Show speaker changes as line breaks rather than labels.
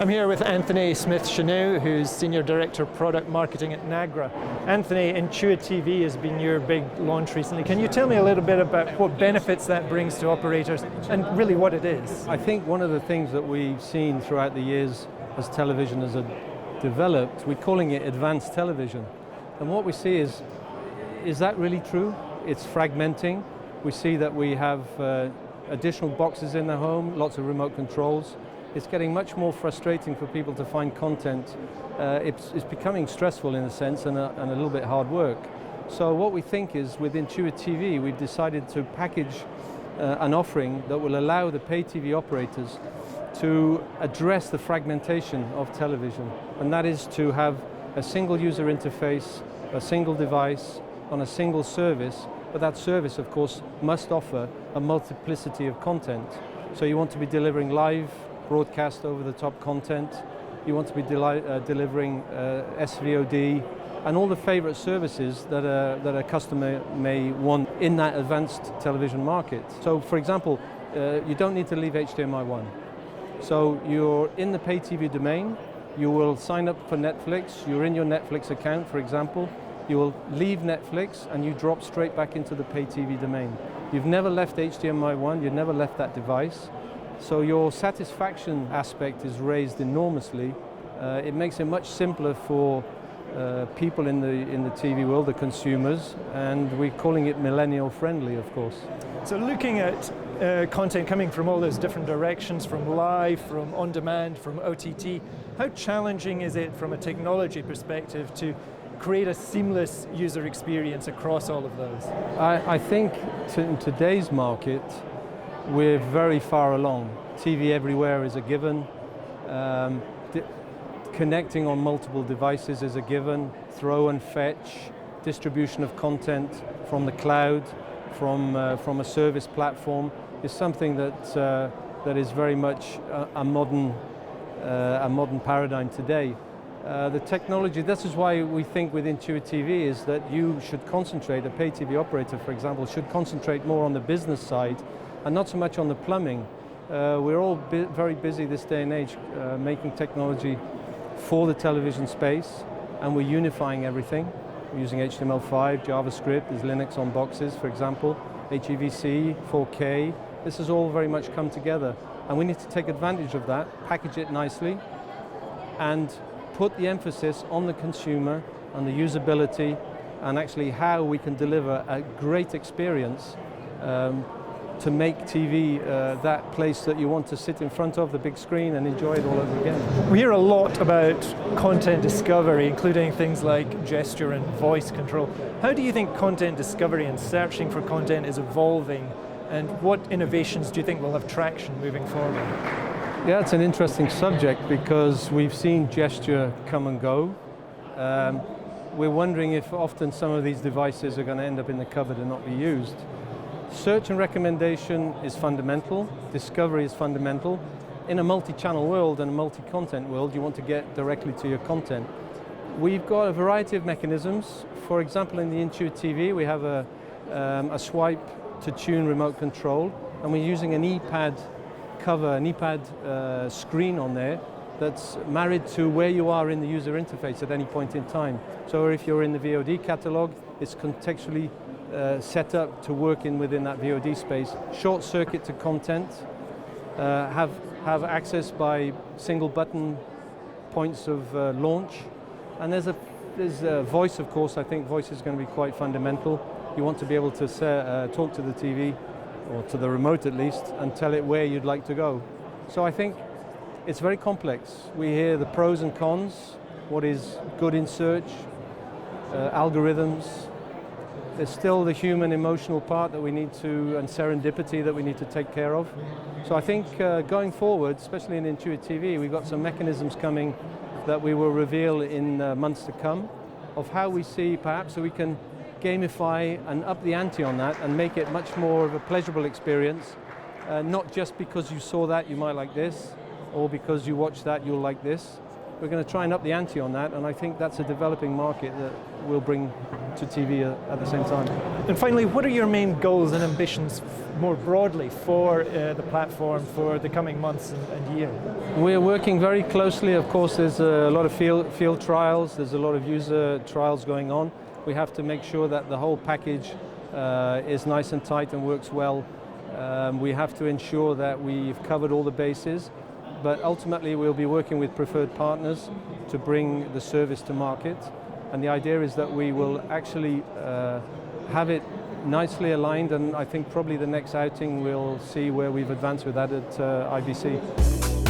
I'm here with Anthony Smith-Chaigneau, who's Senior Director of Product Marketing at Nagra. Anthony, Intuit TV has been your big launch recently. Can you tell me a little bit about what benefits that brings to operators and really what it is?
I think one of the things that we've seen throughout the years as television has developed, we're calling it advanced television. And what we see is that really true? It's fragmenting. We see that we have additional boxes in the home, lots of remote controls. It's getting much more frustrating for people to find content. It's becoming stressful in a sense and a little bit hard work. So what we think is with Intuit TV, we've decided to package an offering that will allow the pay TV operators to address the fragmentation of television. And that is to have a single user interface, a single device on a single service, but that service of course must offer a multiplicity of content. So you want to be delivering live broadcast over-the-top content, you want to be delivering SVOD, and all the favorite services that a customer may want in that advanced television market. So for example, you don't need to leave HDMI 1. So you're in the pay TV domain, you will sign up for Netflix, you're in your Netflix account for example, you will leave Netflix and you drop straight back into the pay TV domain. You've never left HDMI 1, you've never left that device. So your satisfaction aspect is raised enormously. It makes it much simpler for people in the TV world, the consumers, and we're calling it millennial friendly, of course.
So looking at content coming from all those different directions, from live, from on-demand, from OTT, how challenging is it from a technology perspective to create a seamless user experience across all of those?
I think in today's market, we're very far along. TV everywhere is a given. Connecting on multiple devices is a given. Throw and fetch, distribution of content from the cloud, from a service platform is something that is very much a modern paradigm today. The technology, this is why we think with Intuit TV is that you should concentrate, a pay TV operator for example, should concentrate more on the business side and not so much on the plumbing. We're all very busy this day and age making technology for the television space, and we're unifying everything. We're using HTML5, JavaScript, there's Linux on boxes for example, HEVC, 4K. This has all very much come together, and we need to take advantage of that, package it nicely, and put the emphasis on the consumer, on the usability, and actually how we can deliver a great experience to make TV that place that you want to sit in front of the big screen and enjoy it all over again.
We hear a lot about content discovery, including things like gesture and voice control. How do you think content discovery and searching for content is evolving, and what innovations do you think will have traction moving forward?
Yeah, it's an interesting subject because we've seen gesture come and go. We're wondering if often some of these devices are going to end up in the cupboard and not be used. Search and recommendation is fundamental, discovery is fundamental. In a multi-channel world and a multi-content world, you want to get directly to your content. We've got a variety of mechanisms. For example, in the Intuit TV, we have a swipe to tune remote control, and we're using an ePad cover, an ePad screen on there that's married to where you are in the user interface at any point in time. So if you're in the VOD catalog, it's contextually set up to work within that VOD space. Short circuit to content, have access by single button points of launch, and there's a voice, of course. I think voice is going to be quite fundamental. You want to be able to talk to the TV, or to the remote at least, and tell it where you'd like to go. So I think it's very complex. We hear the pros and cons, what is good in search, algorithms. There's still the human emotional part that we need to, and serendipity that we need to take care of. So I think going forward, especially in Intuit TV, we've got some mechanisms coming that we will reveal in months to come of how we see perhaps so we can gamify and up the ante on that and make it much more of a pleasurable experience, not just because you saw that you might like this, or because you watched that you'll like this, we're going to try and up the ante on that, and I think that's a developing market that we'll bring to TV at the same time.
And finally, what are your main goals and ambitions more broadly for the platform for the coming months and year?
We're working very closely. Of course, there's a lot of field trials, there's a lot of user trials going on. We have to make sure that the whole package is nice and tight and works well. We have to ensure that we've covered all the bases, but ultimately we'll be working with preferred partners to bring the service to market. And the idea is that we will actually have it nicely aligned, and I think probably the next outing we'll see where we've advanced with that at IBC.